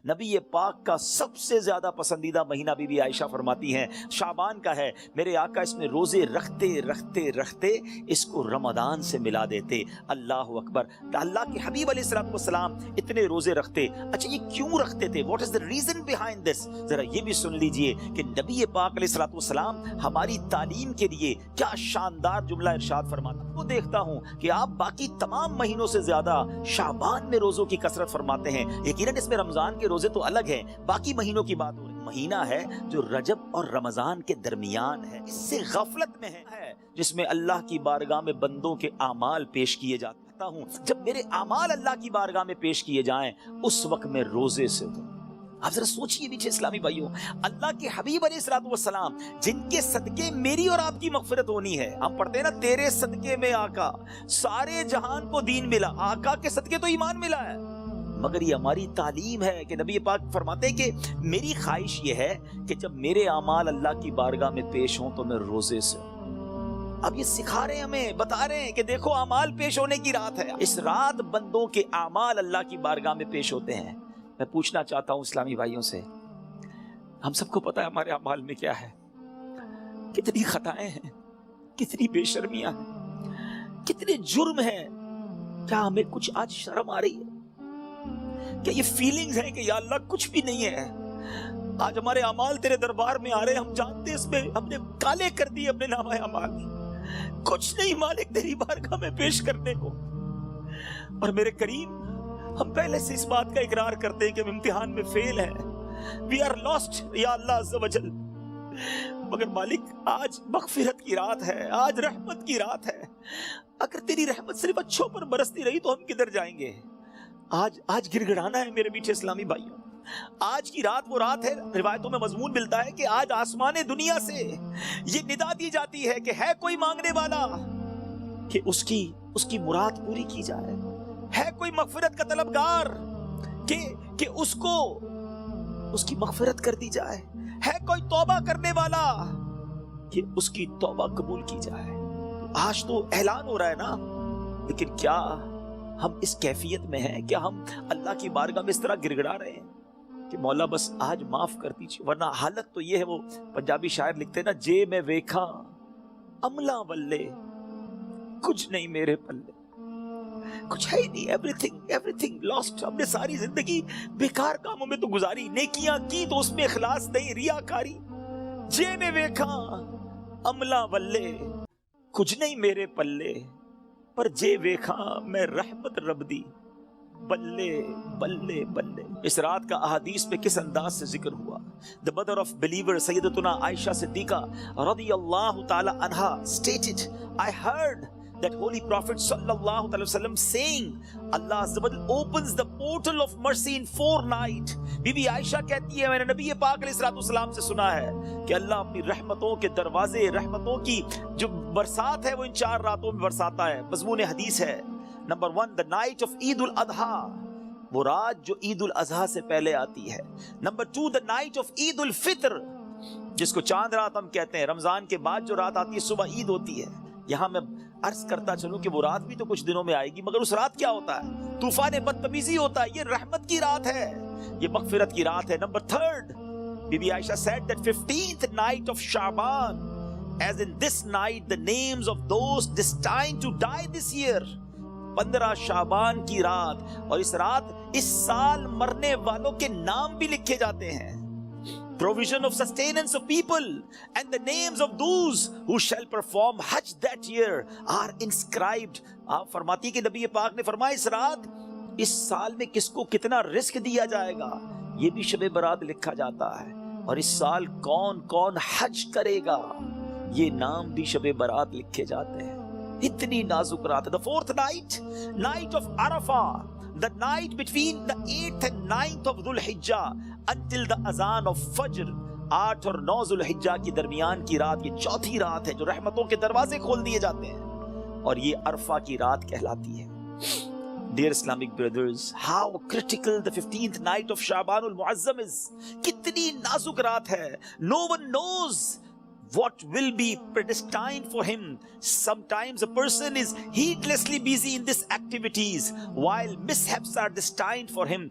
نبی پاک کا سب سے زیادہ پسندیدہ مہینہ بی بی عائشہ فرماتی ہیں شعبان کا ہے. میرے آقا اس میں روزے رکھتے رکھتے رکھتے اس کو رمضان سے ملا دیتے. اللہ اکبر. اللہ کے حبیب علیہ السلام اتنے روزے رکھتے. اچھا یہ کیوں رکھتے تھے؟ What is the reason behind this? ذرا یہ بھی سن لیجئے کہ نبی پاک علیہ السلام ہماری تعلیم کے لیے کیا شاندار جملہ ارشاد فرماتا. وہ دیکھتا ہوں کہ آپ باقی تمام مہینوں سے زیادہ شعبان میں روزوں کی کثرت فرماتے ہیں. یقیناً اس میں رمضان کے روزے تو الگ ہیں، باقی مہینوں کی بات ہو رہی. مہینہ ہے جو رجب اور رمضان کے درمیان ہے، اس سے غفلت میں ہے، جس میں اللہ کی بارگاہ میں بندوں کے اعمال پیش کیے جاتا ہوں. جب میرے اعمال اللہ کی بارگاہ میں پیش کیے جائیں اس وقت میں روزے سے ہوں. آپ ذرا سوچئے میٹھے اسلامی بھائیوں، اللہ کے حبیب علیہ السلام جن کے صدقے میری اور آپ کی مغفرت ہونی ہے. ہم پڑھتے ہیں نا تیرے صدقے میں آقا سارے جہان کو دین ملا. آقا کے صدقے تو ایمان ملا ہے، مگر یہ ہماری تعلیم ہے کہ نبی پاک فرماتے ہیں کہ میری خواہش یہ ہے کہ جب میرے اعمال اللہ کی بارگاہ میں پیش ہوں تو میں روزے سے ہوں. اب یہ سکھا رہے ہیں ہمیں، بتا رہے ہیں کہ دیکھو اعمال پیش ہونے کی رات ہے. اس رات بندوں کے اعمال اللہ کی بارگاہ میں پیش ہوتے ہیں. میں پوچھنا چاہتا ہوں اسلامی بھائیوں سے، ہم سب کو پتا ہے ہمارے اعمال میں کیا ہے، کتنی خطائیں ہیں، کتنی بے شرمیاں ہیں، کتنے جرم ہیں. کیا ہمیں کچھ آج شرم آ رہی ہے؟ کیا یہ فیلنگز ہیں کہ یا اللہ کچھ بھی نہیں ہے؟ آج ہمارے اعمال تیرے دربار میں آ رہے ہیں، ہم جانتے ہیں اس میں ہم نے کالے کر دیے اپنے نامہ اعمال، کچھ نہیں مالک تیری بارگاہ میں پیش کرنے کو. اور میرے کریم ہم پہلے سے اس بات کا اقرار کرتے ہیں کہ ہم امتحان میں فیل ہیں، we are lost یا اللہ عز و جل. مگر مالک آج مغفرت کی رات ہے، آج رحمت کی رات ہے. اگر تیری رحمت صرف اچھوں پر برستی رہی تو ہم کدھر جائیں گے؟ آج گڑگڑانا ہے میرے میٹھے اسلامی بھائیوں. آج کی رات وہ رات ہے، روایتوں میں مضمون ملتا ہے کہ آج آسمان دنیا سے یہ ندا دی جاتی ہے کہ ہے کوئی مانگنے والا کہ اس کی مراد پوری کی جائے. ہے کوئی مغفرت کا طلبگار کہ اس کو اس کی مغفرت کر دی جائے. ہے کوئی توبہ کرنے والا کہ اس کی توبہ قبول کی جائے. آج تو اعلان ہو رہا ہے نا، لیکن کیا ہم اس کیفیت میں ہیں؟ کیا ہم اللہ کی بارگاہ میں اس طرح گڑگڑا رہے ہیں کہ مولا بس آج معاف کر دیجیے؟ ورنہ حالت تو یہ ہے، وہ پنجابی شاعر لکھتے ہیں نا، جے میں ویکھا عملہ ولے کچھ نہیں میرے پلے، کچھ ہے ہی نہیں، ایوریتھنگ لاسٹ. ہم نے ساری زندگی بیکار کاموں میں تو گزاری، نیکیاں کی تو اس میں اخلاص نہیں، ریاکاری. جے میں ویکھا عملہ ولے کچھ نہیں میرے پلے، پر جے ویکھا میں رحمت رب دی بلے بلے بلے. اس رات کا احادیث پہ کس انداز سے ذکر ہوا. The mother of believer سیدتنا عائشہ صدیقہ رضی اللہ تعالی عنہا stated, I heard that holy prophet sallallahu alaihi wasallam saying, Allah azza wa jalla opens the portal of mercy in 4 nights. Be be عائشہ کہتی ہے میں نے نبی پاک علیہ السلام سے سنا ہے کہ اللہ اپنی رحمتوں کے دروازے، رحمتوں کی جو برسات ہے وہ ان 4 راتوں میں برساتا ہے. مضمون حدیث ہے نمبر 1 the night of عید الاضحیٰ، وہ رات جو عید الاضحیٰ سے پہلے آتی ہے. نمبر 2 the night of عید الفطر، جس کو چاند رات ہم کہتے ہیں. رمضان کے بعد جو رات آتی ہے صبح عید ہوتی ہے. یہاں میں عرض کرتا چلوں کہ وہ رات بھی تو کچھ دنوں میں آئے گی، مگر اس رات کیا ہوتا ہے؟ طوفان بدتمیزی ہوتا ہے. یہ رحمت کی رات ہے، یہ مغفرت کی رات ہے. Number 3 Bibi Ayesha said that 15th night of Shaban, as in this night the names of those destined to die this year. 15 شعبان کی رات، اور اس رات اس سال مرنے والوں کے نام بھی لکھے جاتے ہیں. Provision of sustenance of people and the names of those who shall perform Hajj that year are inscribed. آپ فرماتی کہ نبی پاک نے فرمایا اس رات اس سال میں کس کو کتنا رزق دیا جائے گا یہ بھی شب برات لکھا جاتا ہے، اور اس سال کون کون حج کرے گا یہ نام بھی شب برات لکھے جاتے ہیں. اتنی نازک رات ہے. The 4th night, night of Arafah, the night between the 8th and 9th of Dhul Hijjah until the azan of Fajr. 8 اور 9 ذو الحجہ کی درمیان کی رات یہ 4تھی رات ہے جو رحمتوں کے دروازے کھول دیے جاتے ہیں، اور یہ عرفہ کی رات کہلاتی ہے. Dear Islamic brothers, how critical the 15th night of Shaban al-Muazzam is. کتنی نازک رات ہے. No one knows what will be predestined for him. Sometimes a person is heedlessly busy in these activities while mishaps are destined for him.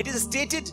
it is stated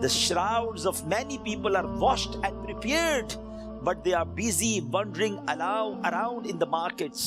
the shrouds of many people are washed and prepared, but they are busy wandering around in the markets.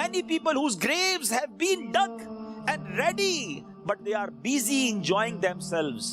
many people whose graves have been dug and ready, but they are busy enjoying themselves.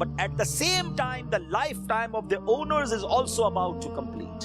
but at the same time the lifetime of the owners is also about to complete.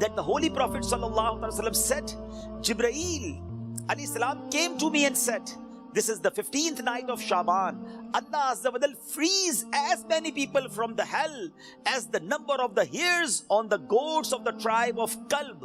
that the holy prophet sallallahu alaihi wasallam said, Jibreel alayhi salam came to me and said, this is the 15th night of Shaban. Allah Azza wa Jal frees as many people from the hell as the number of the hairs on the goats of the tribe of Kalb.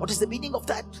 What is the meaning of that?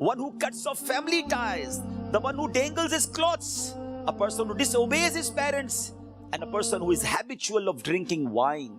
one who cuts off family ties, the one who dangles his clothes, a person who disobeys his parents, and a person who is habitual of drinking wine.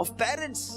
of parents,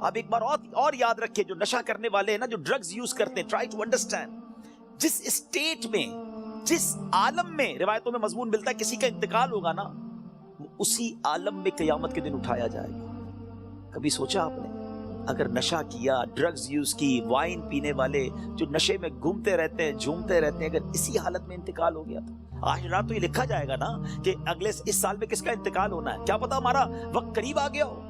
آپ ایک بار اور یاد رکھیں، جو نشہ کرنے والے ہیں نا، جو ڈرگز یوز کرتے ہیں، ٹرائی ٹو انڈرسٹینڈ، جس اسٹیٹ میں، جس عالم میں روایتوں میں مضمون ملتا ہے کسی کا انتقال ہوگا نا، وہ اسی عالم میں قیامت کے دن اٹھایا جائے گا۔ کبھی سوچا آپ نے اگر نشہ کیا، ڈرگز یوز کی، وائن پینے والے جو نشے میں گھومتے رہتے ہیں، جھومتے رہتے ہیں، اگر اسی حالت میں انتقال ہو گیا تو آج رات تو یہ لکھا جائے گا نا کہ اگلے اس سال میں کس کا انتقال ہونا ہے، کیا پتا ہمارا وقت قریب آ گیا ہو،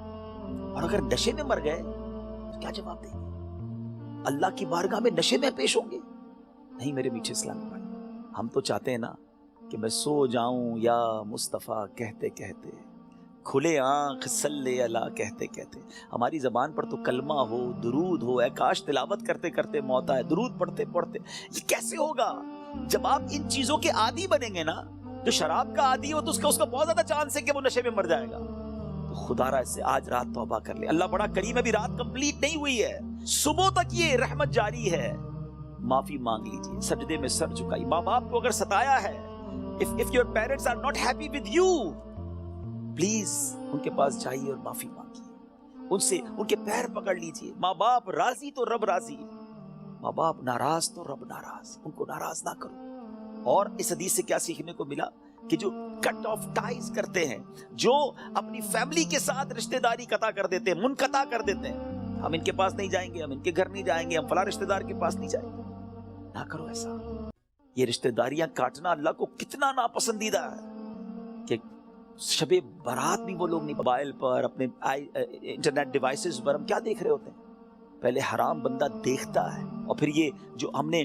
اور اگر نشے میں مر گئے تو کیا جواب دیں گے؟ اللہ کی بارگاہ میں نشے میں پیش ہوں گے؟ نہیں میرے میٹھے اسلامی بھائی، ہم تو چاہتے ہیں نا کہ میں سو جاؤں یا مصطفیٰ کہتے کہتے، کھلے آنکھ صلی اللہ کہتے کہتے، ہماری زبان پر تو کلمہ ہو، درود ہو، اے کاش تلاوت کرتے کرتے موت آئے، درود پڑھتے پڑھتے۔ یہ کیسے ہوگا جب آپ ان چیزوں کے عادی بنیں گے نا؟ جو شراب کا عادی ہو تو اس کا بہت زیادہ چانس ہے کہ وہ نشے میں مر جائے گا۔ تو خدا را اس سے آج رات توبہ کر لے، اللہ بڑا کریم ہے، ابھی رات کمپلیٹ نہیں ہوئی ہے، صبح تک یہ رحمت جاری ہے، معافی مانگ لیجیے، سجدے میں سر جھکائیے۔ ماں باپ کو اگر ستایا ہے، if your parents are not happy with you، please ان کے پاس جائیے اور معافی مانگیے، ان سے ان کے پیر پکڑ لیجیے۔ ماں باپ راضی تو رب راضی، ماں باپ ناراض تو رب ناراض، ان کو ناراض نہ کرو۔ اور اس حدیث سے کیا سیکھنے کو ملا کہ جو کٹ آف ٹائز کرتے ہیں، جو اپنی فیملی کے ساتھ رشتہ داری قطع کر دیتے ہیں، منقطع کر دیتے ہیں، ہم ان کے پاس نہیں جائیں گے، ہم ان کے گھر نہیں جائیں گے، ہم فلاں رشتہ دار کے پاس نہیں جائیں گے، نہ کرو ایسا۔ یہ رشتہ داریاں کاٹنا اللہ کو کتنا ناپسندیدہ ہے کہ شب برات بھی وہ لوگ نہیں، موبائل پر، اپنے انٹرنیٹ ڈیوائسز پر ہم کیا دیکھ رہے ہوتے ہیں؟ پہلے حرام بندہ دیکھتا ہے، اور پھر یہ جو ہم نے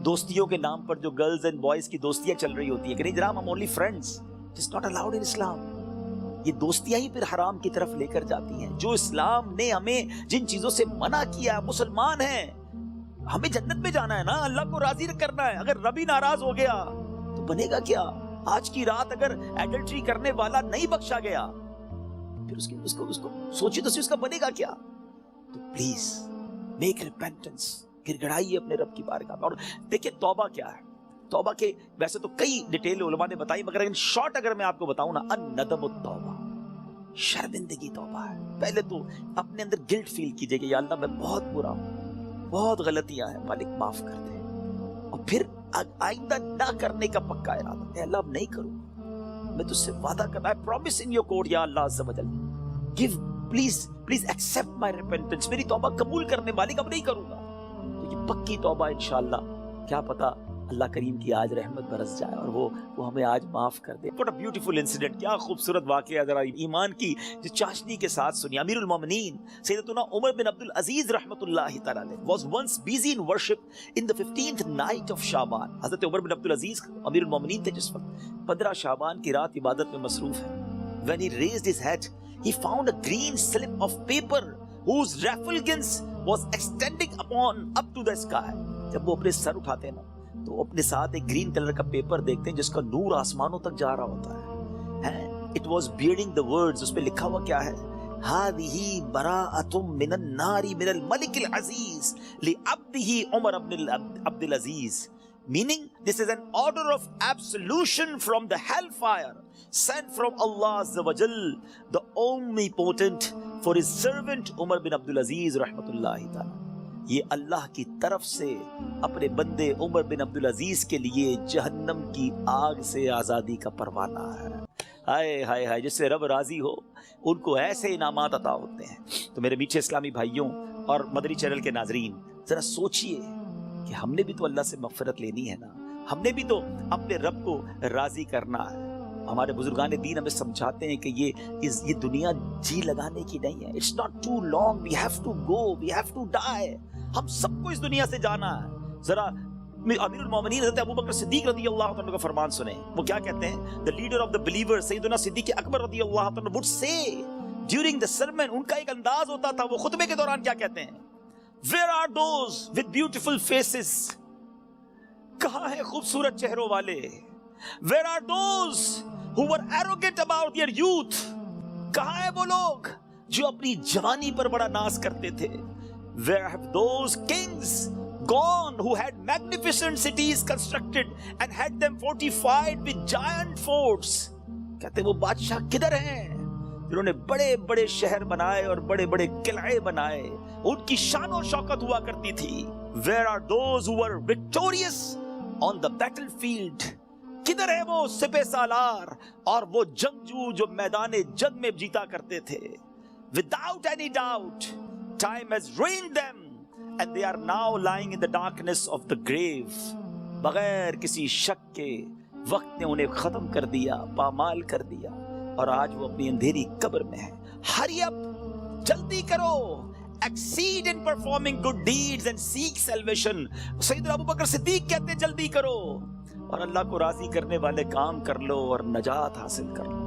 دوستیوں کے نام پر جو گرلز اینڈ بوائز کی دوستیاں چل رہی ہوتی ہیں کہ نہیں جناب ہم only friends, it's not allowed in Islam, یہ دوستیاں ہی پھر حرام کی طرف لے کر جاتی ہیں۔ جو اسلام نے ہمیں جن چیزوں سے منع کیا، مسلمان ہیں، ہمیں جنت میں جانا ہے نا، اللہ کو راضی کرنا ہے، اگر رب ہی ناراض ہو گیا تو بنے گا کیا؟ آج کی رات اگر ایڈلٹری کرنے والا نہیں بخشا گیا پھر اس کو سوچی تو اس کا بنے گا کیا؟ تو پلیز میک ریپینٹنس، گڑ گڑائیے اپنے رب کی بارگاہ میں۔ اور دیکھیں توبہ کیا ہے، توبہ کے ویسے تو کئی ڈیٹیل علماء نے بتائی، مگر ان شارٹ اگر میں آپ کو بتاؤں نا، الندم التوبہ، شرمندگی توبہ ہے۔ پہلے تو اپنے اندر گلٹ فیل کیجئے کہ یا اللہ میں بہت برا ہوں، بہت غلطیاں ہیں، مالک معاف کر دے، اور پھر آئندہ نہ کرنے کا پکا ارادہ، اے اللہ اب نہیں کروں، میں تجھ سے وعدہ کرتا، I promise in your court یا اللہ عز و جل، give please accept my repentance، میری توبہ قبول کرنے مالک اب نہیں کروں گا۔ تو یہ پکی توبہ انشاءاللہ، کیا پتا اللہ کریم کی آج رحمت برس جائے اور وہ ہمیں آج معاف کر دے۔ What a beautiful incident، کیا خوبصورت واقعہ، ذرا ایمان کی جو چاشنی کے ساتھ سنی۔ امیر المومنین سیدتنا عمر بن عبد العزیز رحمۃ اللہ تعالی علیہ was once busy in worship in the 15th night of شعبان۔ حضرت عمر بن عبد العزیز امیر المومنین تھے جس وقت 15 شعبان کی رات عبادت میں مصروف ہیں۔ When he raised his head he found a green slip of paper whose refulgence was extending up to the sky۔ جب وہ اپنے سر اٹھاتے ہیں نا تو اپنے ساتھ ایک گرین کلر کا پیپر دیکھتے ہیں جس کا نور آسمانوں تک جا رہا ہوتا ہے۔ It was bearing the words، اس پہ لکھا ہوا کیا ہے؟ هذه براءة من النار من الملك العزيز لعبده عمر بن عبد العزيز، meaning this is an order of absolution from the hellfire sent from Allah Azza wa Jal, the omnipotent, for his servant Umar bin Abdul Aziz rahmatullahi ta'ala۔ یہ اللہ کی طرف سے اپنے بندے عمر بن عبد العزیز کے لیے جہنم کی آگ سے آزادی کا پروانہ ہے۔ ہائے ہائے ہائے، جس سے رب راضی ہو ان کو ایسے انعامات عطا ہوتے ہیں۔ تو میرے میٹھے اسلامی بھائیوں اور مدنی چینل کے ناظرین، ذرا سوچئے کہ ہم نے بھی تو اللہ سے مغفرت لینی ہے نا، ہم نے بھی تو اپنے رب کو راضی کرنا ہے۔ ہمارے بزرگان دین ہمیں سمجھاتے ہیں کہ یہ دنیا جی لگانے کی نہیں ہے، it's not too long, we have to go, we have to die, ہم سب کو اس دنیا سے جانا ہے۔ ذرا امیر المومنین حضرت ابوبکر صدیق رضی اللہ عنہ کا فرمان سنیں، وہ کیا کہتے ہیں؟ the leader of the believers سیدنا صدیق اکبر رضی اللہ عنہ would say during the sermon، ان کا ایک انداز ہوتا تھا، وہ خطبے کے دوران کیا کہتے ہیں؟ where are those with beautiful faces، کہاں ہیں خوبصورت چہروں والے؟ where are those who were arrogant about their youth، کہاں ہیں وہ لوگ جو اپنی جوانی پر بڑا ناز کرتے تھے؟ where have those kings gone who had magnificent cities constructed and had them fortified with giant forts، کہتے وہ بادشاہ کدھر ہیں انہوں نے بڑے بڑے شہر بنائے اور بڑے بڑے قلعے بنائے. ان کی شان و شوکت ہوا کرتی تھی. Where are those who were victorious on the battlefield? کدھر ہے وہ سپہ سالار اور وہ جنگجو جو میدان جنگ میں جیتا کرتے تھے؟ Without any doubt, time has ruined them and they are now lying in the darkness of the grave. بغیر کسی شک کے وقت نے انہیں ختم کر دیا، پامال کر دیا، اور آج وہ اپنی اندھیری قبر میں ہے. Hurry up! جلدی کرو! Exceed in performing good deeds and seek salvation. سیدنا ابو بکر صدیق کہتے ہیں جلدی کرو اور اللہ کو راضی کرنے والے کام کر لو اور نجات حاصل کر لو.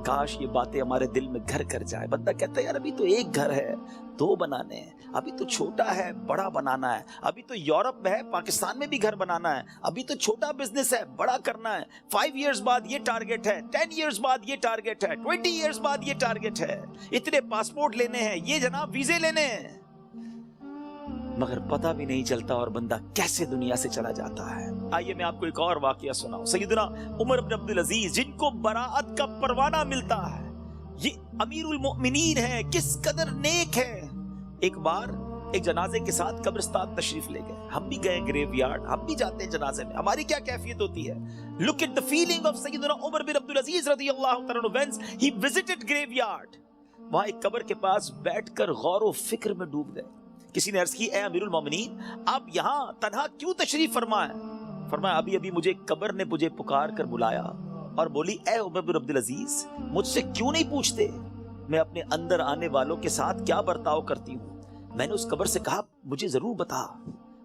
کاش یہ باتیں ہمارے دل میں گھر کر جائے. بندہ کہتا ہے یار ابھی تو ایک گھر ہے، دو بنانے ہیں، ابھی تو چھوٹا ہے بڑا بنانا ہے، ابھی تو یورپ میں ہے پاکستان میں بھی گھر بنانا ہے، ابھی تو چھوٹا بزنس ہے بڑا کرنا ہے، 5 ایئرز بعد یہ ٹارگٹ ہے، 10 ایئرز بعد یہ ٹارگٹ ہے، 20 ایئرز بعد یہ ٹارگٹ ہے، اتنے پاسپورٹ لینے ہیں، یہ جناب ویزے لینے ہیں. مگر پتہ بھی نہیں چلتا اور بندہ کیسے دنیا سے چلا جاتا ہے. آئیے میں آپ کو ایک اور واقعہ سناؤں. سیدنا عمر بن عبدالعزیز جن کو براءت کا پروانہ ملتا ہے، یہ امیر المؤمنین ہے، کس قدر نیک ہے. ایک بار ایک جنازے کے ساتھ قبرستان تشریف لے گئے. ہم بھی گئے گریو یارڈ، ہم بھی جاتے ہیں جنازے میں، ہماری کیا کیفیت ہوتی ہے. Look at the feeling of سیدنا عمر بن عبدالعزیز رضی اللہ تعالیٰ عنہ when he visited graveyard. وہاں ایک قبر کے پاس بیٹھ کر غور و فکر میں ڈوب گئے. کسی نے عرض کی اے امیر المومنین آپ یہاں تنہا کیوں تشریف فرمائیں؟ فرمایا ابھی ابھی مجھے قبر نے مجھے پکار کر بلایا اور بولی اے عمر بن عبدالعزیز مجھ سے کیوں نہیں پوچھتے میں اپنے اندر آنے والوں کے ساتھ کیا برتاؤ کرتی ہوں. میں نے اس قبر سے کہا مجھے ضرور بتا.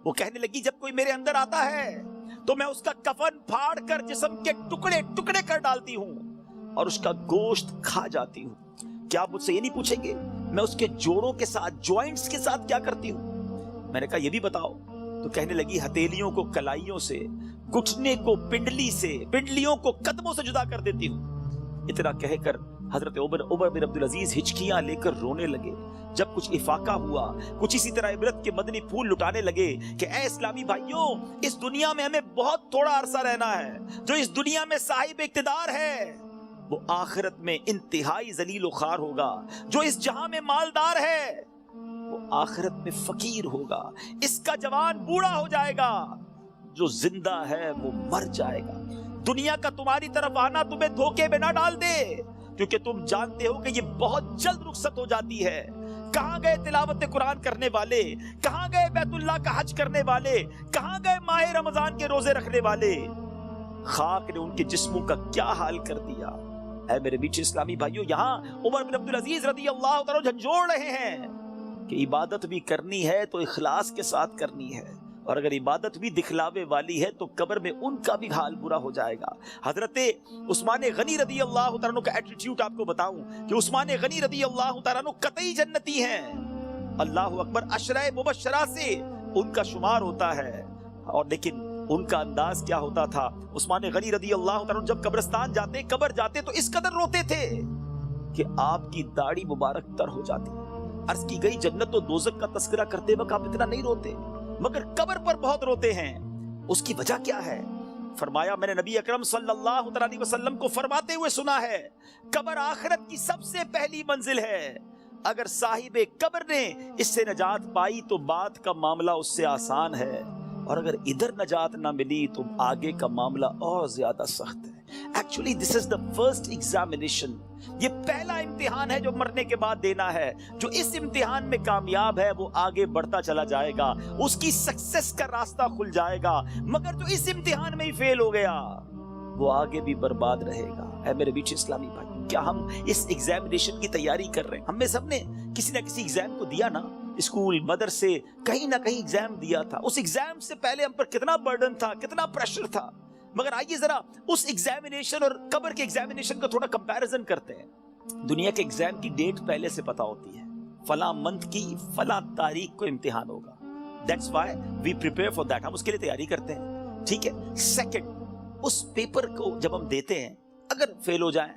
وہ کہنے لگی جب کوئی میرے اندر آتا ہے تو میں اس کا کفن پھاڑ کر جسم کے ٹکڑے ٹکڑے کر ڈالتی ہوں اور اس کا گوشت کھا جاتی ہوں. کیا آپ مجھ سے یہ نہیں پوچھیں گے میں اس کے جوڑوں کے ساتھ جوائنٹس کے ساتھ کیا کرتی ہوں؟ میں نے کہا یہ بھی بتاؤ. تو کہنے لگی ہتھیلیوں کو کلائیوں سے، گھٹنے کو پنڈلی سے، پنڈلیوں کو قدموں سے جدا کر دیتی ہوں. اتنا کہہ کر حضرت عمر بن عبدالعزیز ہچکیاں لے کر رونے لگے. جب کچھ افاقہ ہوا، کچھ اسی طرح عبرت کے مدنی پھول لٹانے لگے کہ اے اسلامی بھائیوں اس دنیا میں ہمیں بہت تھوڑا عرصہ رہنا ہے. جو اس دنیا میں صاحب اقتدار ہے وہ آخرت میں انتہائی ذلیل و خوار ہوگا. جو اس جہاں میں مالدار ہے وہ آخرت میں فقیر ہوگا. اس کا جوان بوڑھا ہو جائے گا، جو زندہ ہے وہ مر جائے گا. دنیا کا تمہاری طرف آنا تمہیں دھوکے میں نہ ڈال دے، کیونکہ تم جانتے ہو کہ یہ بہت جلد رخصت ہو جاتی ہے. کہاں گئے تلاوت قرآن کرنے والے؟ کہاں گئے بیت اللہ کا حج کرنے والے؟ کہاں گئے ماہ رمضان کے روزے رکھنے والے؟ خاک نے ان کے جسموں کا کیا حال کر دیا. اے میرے میٹھے اسلامی بھائیوں یہاں عمر بن عبدالعزیز رضی اللہ تعالیٰ جھنجھوڑ رہے ہیں کہ عبادت بھی کرنی ہے تو اخلاص کے ساتھ کرنی ہے، اور اگر عبادت بھی دکھلاوے والی ہے تو قبر میں ان کا بھی حال برا ہو جائے گا. حضرت عثمان غنی رضی اللہ تعالیٰ کا ایٹیٹیوڈ آپ کو بتاؤں کہ عثمان غنی رضی اللہ تعالیٰ قطعی جنتی ہیں. اللہ اکبر، عشرہ مبشرہ سے ان کا شمار ہوتا ہے. اور لیکن ان کا انداز کیا ہوتا تھا. عثمان غنی رضی اللہ تعالیٰ جب قبرستان جاتے، قبر جاتے تو اس قدر روتے تھے کہ آپ کی داڑھی مبارک تر ہو جاتی. عرض کی گئی جنت و دوزخ کا تذکرہ کرتے وقت آپ اتنا نہیں روتے، مگر قبر پر بہت روتے ہیں. اس کی وجہ کیا ہے؟ فرمایا میں نے نبی اکرم صلی اللہ علیہ وسلم کو فرماتے ہوئے سنا ہے قبر آخرت کی سب سے پہلی منزل ہے. اگر صاحب قبر نے اس سے نجات پائی تو بعد کا معاملہ اس سے آسان ہے، اور اگر ادھر نجات نہ ملی تو آگے کا معاملہ اور زیادہ سخت ہے. Actually this is the first examination. یہ پہلا امتحان ہے جو مرنے کے بعد دینا ہے. جو اس امتحان میں کامیاب ہے وہ آگے بڑھتا چلا جائے گا، اس کی سکسس کا راستہ کھل جائے گا. مگر جو اس امتحان میں ہی فیل ہو گیا وہ آگے بھی برباد رہے گا. اے میرے بیچ اسلامی بھائی، کیا ہم اس ایگزامینیشن کی تیاری کر رہے ہیں؟ ہم میں سب نے کسی نہ کسی ایگزام کو دیا نا، اسکول مدرسے کہیں نہ کہیں ایگزام دیا تھا. اس ایگزام سے پہلے ہم پر کتنا برڈن تھا، کتنا پریشر تھا. مگر آئیے ذرا اس ایگزامینیشن اور قبر کے ایگزامینیشن کا تھوڑا کمپیریزن کرتے ہیں. دنیا کے ایگزام کی ڈیٹ پہلے سے پتا ہوتی ہے، فلاں منتھ کی فلاں تاریخ کو امتحان ہوگا. That's why we prepare for that. ہم اس کے لیے تیاری کرتے ہیں. ٹھیک ہے. سیکنڈ، اس پیپر کو جب ہم دیتے ہیں اگر فیل ہو جائیں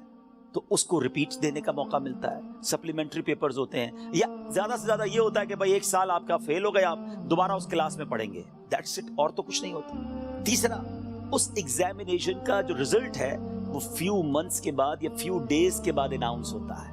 تو اس کو ریپیٹ دینے کا موقع ملتا ہے. سپلیمنٹری پیپرز ہوتے ہیں، یا زیادہ سے زیادہ یہ ہوتا ہے کہ بھائی 1 سال آپ کا فیل ہو گیا، آپ دوبارہ اس کلاس میں پڑھیں گے. That's it. اور تو کچھ نہیں ہوتا. تیسرا، اس ایگزامینیشن کا جو ریزلٹ ہے وہ فیو منتھس کے بعد یا فیو ڈیز کے بعد اناؤنس ہوتا ہے.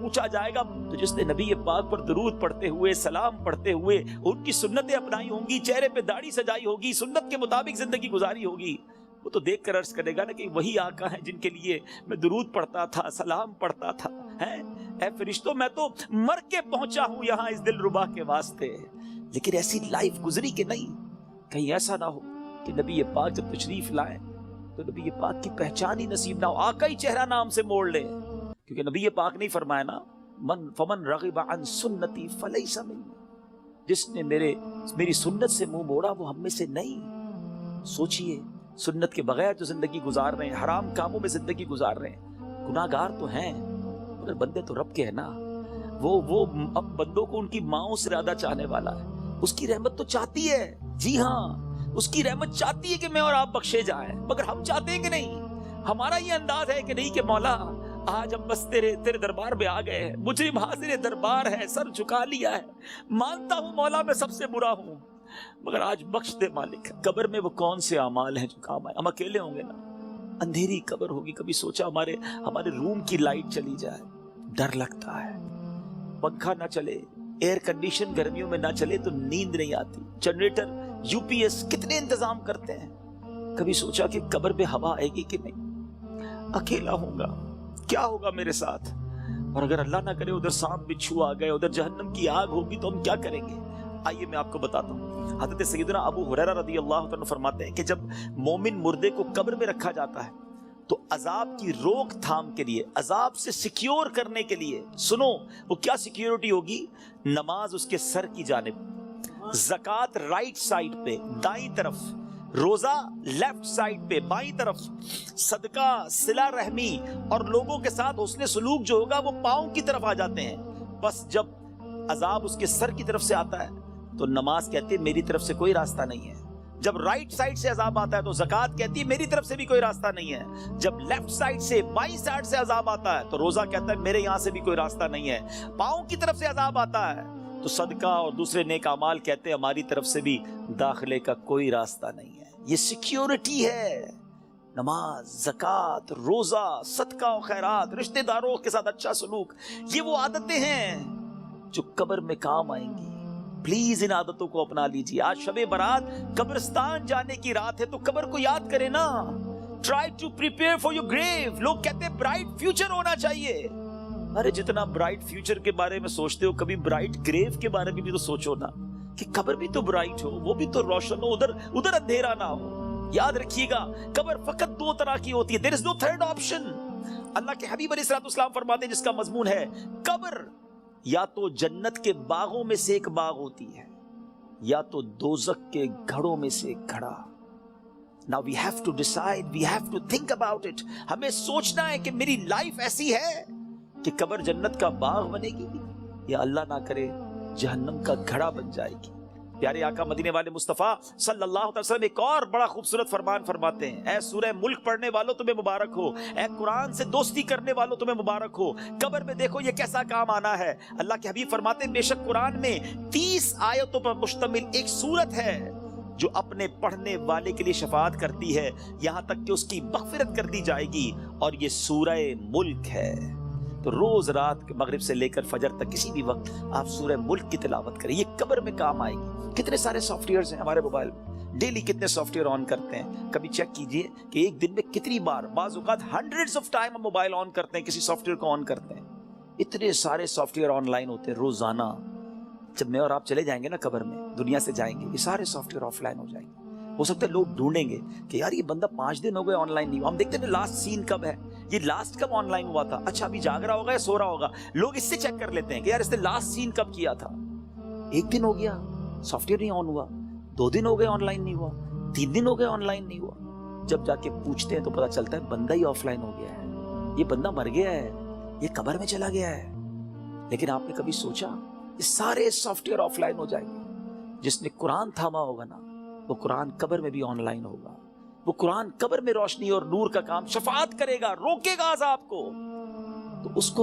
پوچھا جائے گا تو جس نے نبی پاک پر درود پڑھتے ہوئے سلام پڑھتے ہوئے ان کی سنتیں اپنائی ہوں گی، چہرے پہ داڑھی سجائی ہوگی، سنت کے مطابق زندگی گزاری ہوگی، وہ تو دیکھ کر عرض کرے گا نا کہ وہی آقا ہیں جن کے لیے میں درود پڑھتا تھا، سلام پڑھتا تھا۔ اے فرشتوں، میں تو مر کے پہنچا ہوں یہاں اس دل ربا کے واسطے، لیکن ایسی لائف گزری کہ نہیں، کہیں ایسا نہ ہو کہ نبی پاک جب تشریف لائیں تو نبی پاک کی پہچان ہی نصیب نہ ہو، آقا ہی چہرہ نام سے موڑ لے، کیونکہ نبی پاک نہیں فرمایا نا فمن رغب عن سنتی فلیس منی، جس نے میری سنت سے منہ موڑا وہ ہم میں سے نہیں۔ سوچئے سنت کے بغیر جو زندگی گزار رہے ہیں، حرام کاموں میں زندگی گزار رہے ہیں، گناہگار تو ہیں مگر بندے تو رب کے ہیں نا، وہ اب بندوں کو ان کی ماؤں سے زیادہ چاہنے والا ہے، اس کی رحمت تو چاہتی ہے، جی ہاں اس کی رحمت چاہتی ہے کہ میں اور آپ بخشے جائیں، مگر ہم چاہتے ہیں کہ نہیں؟ ہمارا یہ انداز ہے کہ نہیں کہ مولا آج ہم بس تیرے دربار میں آ گئے ہیں، مجرم حاضر دربار ہے، سر جھکا لیا ہے، مانتا ہوں مولا میں سب سے برا ہوں مگر آج بخش دے مالک۔ قبر میں وہ کون سے اعمال ہیں جو کام آئے؟ ہم اکیلے ہوں گے نا، اندھیری قبر ہوگی، کبھی سوچا ہمارے روم کی لائٹ چلی جائے، ڈر لگتا ہے، پنکھا نہ چلے، ایئر کنڈیشن گرمیوں میں نہ چلے تو نیند نہیں آتی، جنریٹر یو پی ایس کتنے انتظام کرتے ہیں، کبھی سوچا کہ قبر میں ہوا آئے گی کہ نہیں، اکیلا ہوں گا، کیا ہوگا میرے ساتھ، اور اگر اللہ نہ کرے ادھر سانپ بچھو آ گئے، ادھر جہنم کی آگ ہوگی تو ہم کیا کریں گے؟ آئیے میں آپ کو بتاتا ہوں، حضرت سیدنا ابو ہریرہ رضی اللہ عنہ فرماتے ہیں کہ جب مومن مردے کو قبر میں رکھا جاتا ہے تو عذاب کی روک تھام کے لیے، عذاب سے سیکیور کرنے کے لیے، سنو وہ کیا سیکیورٹی ہوگی؟ نماز اس کے سر کی جانب، زکوٰۃ رائٹ سائڈ پہ دائیں طرف، روزہ لیفٹ سائڈ پہ بائیں طرف، صدقہ، صلہ رحمی اور لوگوں کے ساتھ حسن سلوک جو ہوگا وہ پاؤں کی طرف آ جاتے ہیں۔ بس جب عذاب اس کے سر کی طرف سے آتا ہے تو نماز کہتی ہے میری طرف سے کوئی راستہ نہیں ہے، جب رائٹ سائڈ سے عذاب آتا ہے تو زکوٰۃ کہتی ہے میری طرف سے بھی کوئی راستہ نہیں ہے، جب لیفٹ سائڈ سے بائیں سائڈ سے عذاب آتا ہے تو روزہ کہتا ہے میرے یہاں سے بھی کوئی راستہ نہیں ہے، پاؤں کی طرف سے عذاب آتا ہے تو صدقہ اور دوسرے نیک اعمال کہتے ہیں ہماری طرف سے بھی داخلے کا کوئی راستہ نہیں ہے۔ یہ سیکیورٹی ہے، نماز، زکوٰۃ، روزہ، صدقہ و خیرات، رشتہ داروں کے ساتھ اچھا سلوک، یہ وہ عادتیں ہیں جو قبر میں کام آئیں گی۔ پلیز ان عادتوں کو اپنا لیجیے۔ آج شب برات قبرستان جانے کی رات ہے تو قبر کو یاد کریں نا، try to prepare for your grave. لوگ کہتے ہیں برائٹ فیوچر ہونا چاہیے، ارے جتنا برائٹ فیوچر کے بارے میں سوچتے ہو کبھی برائٹ گریو کے بارے میں بھی تو سوچو نا، کہ قبر بھی تو برائٹ ہو، وہ بھی تو روشن ہو، ادھر اندھیرا نہ ہو۔ یاد رکھیے گا قبر فقط دو طرح کی ہوتی ہے، there is no third option۔ اللہ کے حبیب علیہ السلام فرماتے ہیں جس کا مضمون ہے قبر یا تو جنت کے باغوں میں سے ایک باغ ہوتی ہے یا تو دوزخ کے گھڑوں میں سے ایک گھڑا۔ Now we have to decide, we have to think about it۔ ہمیں سوچنا ہے کہ میری لائف ایسی ہے کہ قبر جنت کا باغ بنے گی یا اللہ نہ کرے جہنم کا گھڑا بن جائے گی۔ پیارے آقا مدینے والے مصطفیٰ صلی اللہ علیہ وسلم ایک اور بڑا خوبصورت فرمان فرماتے ہیں، اے سورہ ملک پڑھنے والوں تمہیں مبارک ہو، اے قرآن سے دوستی کرنے والوں تمہیں مبارک ہو، قبر میں دیکھو یہ کیسا کام آنا ہے۔ اللہ کے حبیب فرماتے ہیں بے شک قرآن میں 30 آیتوں پر مشتمل ایک سورت ہے جو اپنے پڑھنے والے کے لیے شفاعت کرتی ہے یہاں تک کہ اس کی مغفرت کر دی جائے گی، اور یہ سورہ ملک ہے۔ تو روز رات مغرب سے لے کر فجر تک کسی بھی وقت آپ سورہ ملک کی تلاوت کریں، یہ قبر میں کام آئے گی۔ کتنے سارے سافٹ ویئرز ہیں ہمارے موبائل میں، ڈیلی کتنے سافٹ ویئر آن کرتے ہیں، کبھی چیک کیجئے کہ ایک دن میں کتنی بار، بعض اوقات ہنڈریڈز آف ٹائم ہم موبائل آن کرتے ہیں، کسی سافٹ ویئر کو آن کرتے ہیں۔ اتنے سارے سافٹ ویئر آن لائن ہوتے ہیں روزانہ۔ جب میں اور آپ چلے جائیں گے نا قبر میں، دنیا سے جائیں گے، یہ سارے سافٹ ویئر آف لائن ہو جائیں گے۔ ہو سکتا ہے لوگ ڈھونڈیں گے کہ یار یہ بندہ 5 دن ہو گئے آن لائن نہیں ہوا، ہم دیکھتے ہیں لاسٹ سین کب ہے، یہ لاسٹ کب آن لائن ہوا تھا، اچھا ابھی جاگ رہا ہوگا یا سو رہا ہوگا، لوگ اس سے چیک کر لیتے ہیں کہ یار اس نے لاسٹ سین کب کیا تھا۔ 1 دن ہو گیا سافٹ ویئر نہیں آن ہوا، 2 دن ہو گئے آن لائن نہیں ہوا، 3 دن ہو گئے آن لائن نہیں ہوا۔ جب جا کے پوچھتے ہیں تو پتا چلتا ہے بندہ ہی آف لائن ہو گیا ہے، یہ بندہ مر گیا ہے، یہ قبر میں چلا گیا ہے۔ لیکن آپ نے کبھی سوچا یہ سارے سافٹ ویئر آف لائن ہو جائیں گے، جس نے قرآن تھاما ہوگا نا وہ قرآن قبر میں بھی آن لائن ہوگا، وہ قرآن قبر میں روشنی اور نور کا کام، شفاعت کرے گا، روکے گا عذاب کو، تو اس کو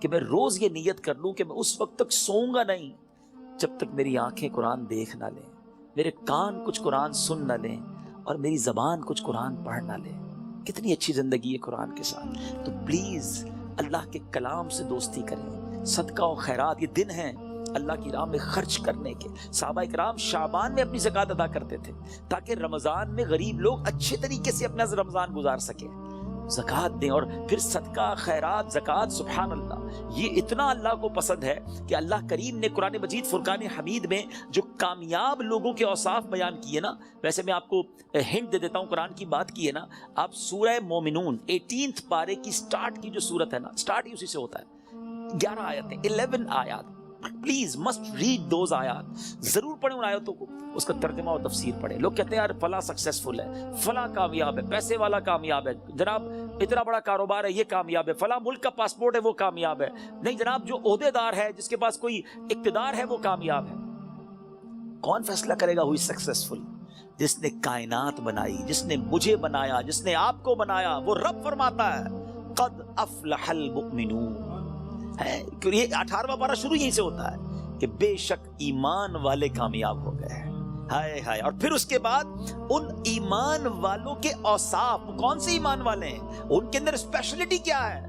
کہ میں روز یہ نیت کر لوں کہ میں اس وقت تک سوؤں گا نہیں جب تک میری آنکھیں قرآن دیکھ نہ لیں، میرے کان کچھ قرآن سن نہ لیں، اور میری زبان کچھ قرآن پڑھ نہ لے۔ کتنی اچھی زندگی ہے قرآن کے ساتھ۔ تو پلیز اللہ کے کلام سے دوستی کریں، صدقہ و خیرات، یہ دن ہیں اللہ کی راہ میں خرچ کرنے کے۔ صحابہ اکرام شعبان میں اپنی زکوٰۃ ادا کرتے تھے تاکہ رمضان میں غریب لوگ اچھے طریقے سے اپنا رمضان گزار سکیں۔ زکوٰۃ دیں، اور پھر صدقہ خیرات زکوٰۃ، سبحان اللہ، یہ اتنا اللہ کو پسند ہے کہ اللہ کریم نے قرآن مجید فرقان حمید میں جو کامیاب لوگوں کے اوصاف بیان کیے نا، ویسے میں آپ کو ہنٹ دے دیتا ہوں، قرآن کی بات کی ہے نا، آپ سورہ مومنون 18 پارے کی سٹارٹ کی جو سورت ہے نا، سٹارٹ ہی اسی سے ہوتا ہے، 11 آیتیں، 11 آیات، پلیز مسٹ ریڈ دوز آیات، ضرور پڑھیں ان آیتوں کو، اس کا ترجمہ اور تفسیر پڑھیں۔ لوگ کہتے ہیں یار فلاں سکسیسفل ہے، فلاں کامیاب ہے، پیسے والا کامیاب ہے، جناب اتنا بڑا کاروبار ہے یہ کامیاب ہے، فلاں ملک کا پاسپورٹ ہے وہ کامیاب ہے، نہیں جناب جو عہدے دار ہے، جس کے پاس کوئی اقتدار ہے وہ کامیاب ہے۔ کون فیصلہ کرے گا ہوئی سکسیسفل؟ جس نے کائنات بنائی، جس نے مجھے بنایا، جس نے آپ کو بنایا، وہ رب فرماتا ہے قد افلح المؤمنون ہے، کہ یہ 18واں پارہ شروع یہیں سے ہوتا ہے کہ بے شک ایمان والے کامیاب ہو گئے۔ ہائے ہائے، اور پھر اس کے بعد ان ایمان والوں کے اوصاف، کون سے ایمان والے ہیں، ان کے اندر اسپیشلٹی کیا ہے،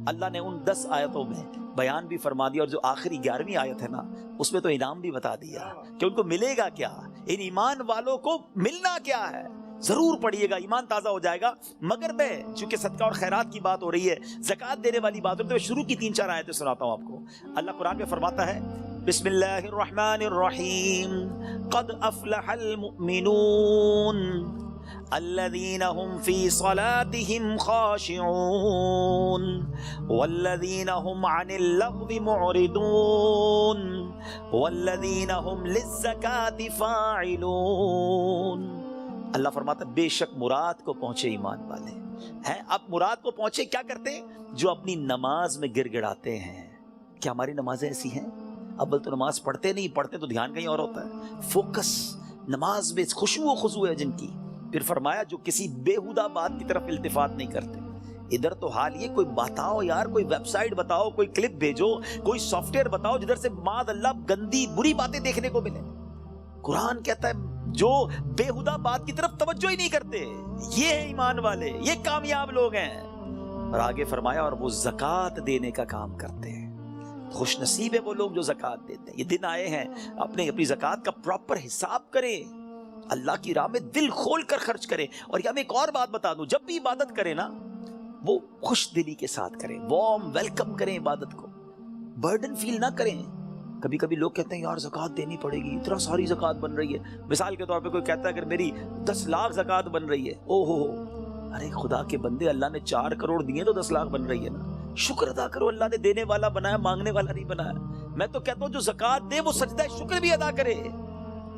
اللہ نے ان 10 آیتوں میں بیان بھی فرما دیا، اور جو آخری 11ویں آیت ہے نا، اس میں تو انعام بھی بتا دیا کہ ان کو ملے گا کیا، ان ایمان والوں کو ملنا کیا ہے۔ ضرور پڑھیے گا، ایمان تازہ ہو جائے گا۔ مگر میں چونکہ صدقہ اور خیرات کی بات ہو رہی ہے، زکوٰۃ دینے والی بات ہو رہی ہے، تو میں شروع کی 3-4 آیتیں سناتا ہوں آپ کو۔ اللہ قرآن میں فرماتا ہے بسم اللہ الرحمن الرحیم قد افلح المؤمنون الذین هم فی صلاتهم خاشعون والذین هم عن اللغو معرضون والذین هم للزکاة فاعلون۔ اللہ فرماتا ہے بے شک مراد کو پہنچے ایمان والے ہیں۔ اب مراد کو پہنچے کیا کرتے ہیں؟ جو اپنی نماز میں گر گڑاتے ہیں۔ کیا ہماری نمازیں ایسی ہیں؟ اول تو نماز پڑھتے نہیں، پڑھتے تو دھیان کہیں اور ہوتا ہے، فوکس نماز میں خشوع و خضوع ہے جن کی۔ پھر فرمایا جو کسی بیہودہ بات کی طرف التفات نہیں کرتے۔ ادھر تو حال یہ، کوئی بتاؤ یار، کوئی ویب سائٹ بتاؤ، کوئی کلپ بھیجو، کوئی سافٹ ویئر بتاؤ جدھر سے معاذ اللہ گندی بری باتیں دیکھنے کو ملے۔ قرآن کہتا ہے جو بیہودہ بات کی طرف توجہ ہی نہیں کرتے، یہ ہیں ایمان والے، یہ کامیاب لوگ ہیں۔ اور آگے فرمایا اور وہ زکوٰۃ دینے کا کام کرتے ہیں۔ خوش نصیب ہے وہ لوگ جو زکوٰۃ دیتے ہیں۔ یہ دن آئے ہیں، اپنی زکوٰۃ کا پراپر حساب کریں، اللہ کی راہ میں دل کھول کر خرچ کریں۔ اور یہ میں ایک اور بات بتا دوں، جب بھی عبادت کریں نا، وہ خوش دلی کے ساتھ کریں، وارم ویلکم کریں عبادت کو، برڈن فیل نہ کریں۔ کبھی کبھی لوگ کہتے ہیں یار زکوٰۃ دینی پڑے گی، اتنا ساری زکوٰۃ بن رہی ہے۔ مثال کے طور پہ کوئی کہتا ہے اگر میری 10 لاکھ زکوٰۃ بن رہی ہے، او ہو، ارے خدا کے بندے، اللہ نے 4 کروڑ دیے تو 10 لاکھ بن رہی ہے نا، شکر ادا کرو، اللہ نے دینے والا بنایا، مانگنے والا نہیں بنایا۔ میں تو کہتا ہوں جو زکوٰۃ دے وہ سجدہ شکر بھی ادا کرے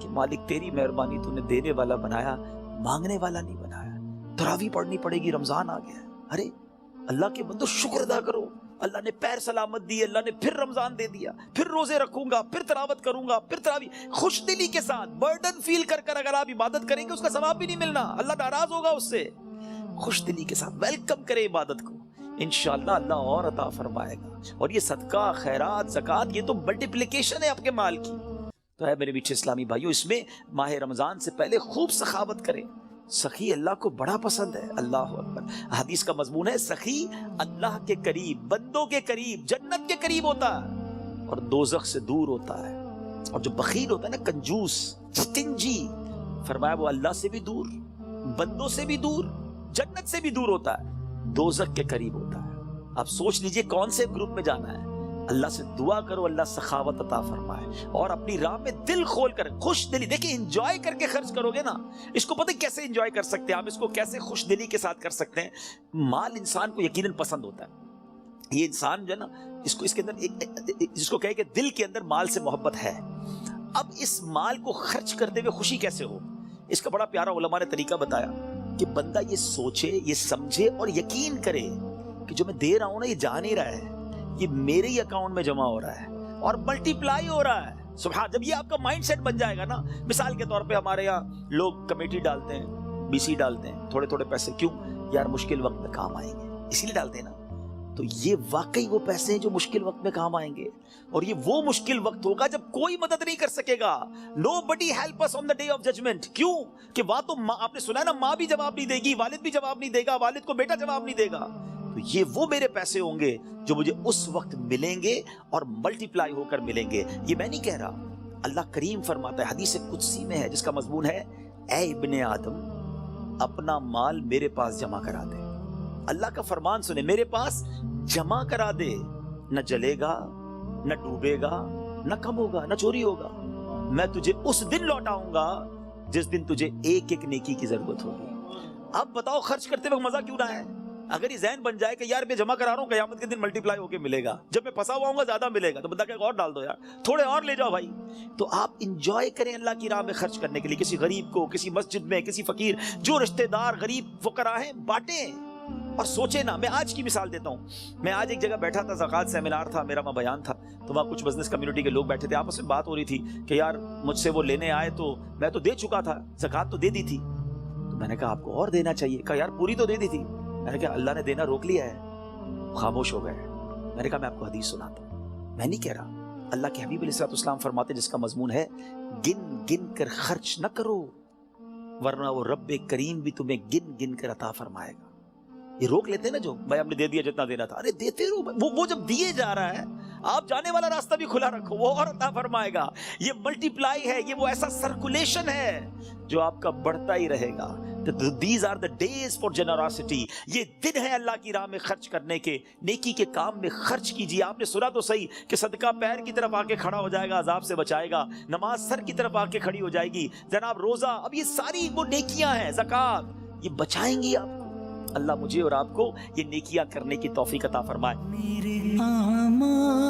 کہ مالک تیری مہربانی، تو نے دینے والا بنایا، مانگنے والا نہیں بنایا۔ تراویح پڑھنی پڑے گی، رمضان آ گیا، ارے اللہ کے بندو شکر ادا کرو، اللہ نے پیر سلامت دی، اللہ نے پھر رمضان دے دیا، پھر روزے رکھوں گا، پھر تلاوت کروں گا، پھر تراویح، خوش دلی کے ساتھ برڈن فیل کر کر اگر آپ عبادت کریں گے اس کا ثواب بھی نہیں ملنا، اللہ ناراض ہوگا اس سے۔ خوش دلی کے ساتھ ویلکم کریں عبادت کو، انشاءاللہ اللہ اور عطا فرمائے گا۔ اور یہ صدقہ خیرات زکوٰۃ، یہ تو ملٹیپلیکیشن ہے آپ کے مال کی۔ تو ہے میرے میٹھے اسلامی بھائیوں، اس میں ماہ رمضان سے پہلے خوب سخاوت کریں۔ سخی اللہ کو بڑا پسند ہے، اللہ اکبر۔ حدیث کا مضمون ہے سخی اللہ کے قریب، بندوں کے قریب، جنت کے قریب ہوتا ہے اور دوزخ سے دور ہوتا ہے۔ اور جو بخیل ہوتا ہے نا، کنجوس، سٹنجی، فرمایا وہ اللہ سے بھی دور، بندوں سے بھی دور، جنت سے بھی دور ہوتا ہے، دوزخ کے قریب ہوتا ہے۔ آپ سوچ لیجئے کون سے گروپ میں جانا ہے۔ اللہ سے دعا کرو اللہ سخاوت عطا فرمائے، اور اپنی راہ میں دل کھول کر، خوش دلی، دیکھیں انجوائے کر کے خرچ کرو گے نا، اس کو پتہ کیسے انجوائے کر سکتے ہیں آپ، اس کو کیسے خوش دلی کے ساتھ کر سکتے ہیں۔ مال انسان کو یقیناً پسند ہوتا ہے، یہ انسان جو ہے نا، اس کے اندر جس کو کہے کہ دل کے اندر مال سے محبت ہے۔ اب اس مال کو خرچ کرتے ہوئے خوشی کیسے ہو، اس کا بڑا پیارا علماء نے طریقہ بتایا کہ بندہ یہ سوچے، یہ سمجھے اور یقین کرے کہ جو میں دے رہا ہوں نا، یہ جا نہیں رہا ہے، یہ میرے ہی اکاؤنٹ میں جمع ہو رہا ہے اور ملٹی پلائی ہو رہا ہے۔ سبحان، جب یہ آپ کا مائنڈ سیٹ بن جائے گا نا، مثال کے طور پہ ہمارے یہاں لوگ کمیٹی ڈالتے ہیں، BC ڈالتے ہیں، تھوڑے تھوڑے پیسے، کیوں یار مشکل وقت میں کام آئیں گے، اسی لیے ڈالتے ہیں نا۔ تو یہ واقعی وہ پیسے ہیں جو مشکل وقت میں کام آئیں گے، اور یہ وہ مشکل وقت ہوگا جب کوئی مدد نہیں کر سکے گا. Nobody help us on the day of judgment. کیوں کہ وہاں تو آپ نے سنا ہے نا، ماں بھی جواب نہیں دے گی، والد بھی جواب نہیں دے گا، والد کو بیٹا جواب نہیں دے گا. تو یہ وہ میرے پیسے ہوں گے جو مجھے اس وقت ملیں گے اور ملٹیپلائی ہو کر ملیں گے. یہ میں نہیں کہہ رہا، اللہ کریم فرماتا ہے، حدیث قدسی میں ہے جس کا مضمون ہے، اے ابن آدم اپنا مال میرے پاس جمع کرا دے. اللہ کا فرمان سنے، میرے پاس جمع کرا دے، نہ جلے گا، نہ ڈوبے گا، نہ کم ہوگا، نہ چوری ہوگا. میں تجھے اس دن لوٹاؤں گا جس دن تجھے ایک ایک نیکی کی ضرورت ہوگی. اب بتاؤ خرچ کرتے وقت مزہ کیوں نہ ہے؟ اگر یہ ذہن بن جائے کہ یار میں جمع کرا رہا ہوں، قیامت کے دن ملٹیپلائی ہو کے ملے گا، جب میں پھنسا ہوا ہوں گا زیادہ ملے گا، تو بندہ کہ اور ڈال دو یار، تھوڑے اور لے جاؤ بھائی. تو آپ انجوائے کریں اللہ کی راہ میں خرچ کرنے کے لیے، کسی غریب کو، کسی مسجد میں، کسی فقیر، جو رشتہ دار غریب فقراء ہیں بانٹیں. اور سوچے نا، میں آج کی مثال دیتا ہوں. میں آج ایک جگہ بیٹھا تھا، زکوٰۃ سیمینار تھا میرا، وہاں بیان تھا، تو وہاں کچھ بزنس کمیونٹی کے لوگ بیٹھے تھے، آپس میں بات ہو رہی تھی کہ یار مجھ سے وہ لینے آئے تو میں تو دے چکا تھا، زکوٰۃ تو دے دی تھی. تو میں نے کہا آپ کو اور دینا چاہیے. کہا یار پوری تو دے دی تھی. میں نے کہا اللہ نے دینا روک لیا ہے. خاموش ہو گئے. میں نے کہا میں آپ کو حدیث سناتا ہوں، میں نہیں کہہ رہا، اللہ کے حبیب علیہ السلام فرماتے جس کا مضمون ہے، گن گن کر خرچ نہ کرو ورنہ وہ رب کریم بھی تمہیں گن گن کر عطا فرمائے گا. یہ روک لیتے ہیں نا جو بھائی ہم نے دے دیا جتنا دینا تھا، ارے دیتے رہو. وہ جب دیے جا رہا ہے، آپ جانے والا راستہ بھی کھلا رکھو، وہ اور عطا فرمائے گا. یہ ملٹیپلائی ہے، یہ وہ ایسا سرکولیشن ہے جو آپ کا بڑھتا ہی رہے گا. These are the days for generosity. یہ دن ہے اللہ کی راہ میں خرچ کرنے کے، نیکی کے کام میں خرچ کیجیے. آپ نے سنا تو صحیح کہ صدقہ پیر کی طرف آ کے کھڑا ہو جائے گا، عذاب سے بچائے گا. نماز سر کی طرف آ کے کھڑی ہو جائے گی. جناب روزہ، اب یہ ساری وہ نیکیاں ہیں، زکوٰۃ، یہ بچائیں گی آپ کو. اللہ مجھے اور آپ کو یہ نیکیاں کرنے کی توفیق عطا فرمائے.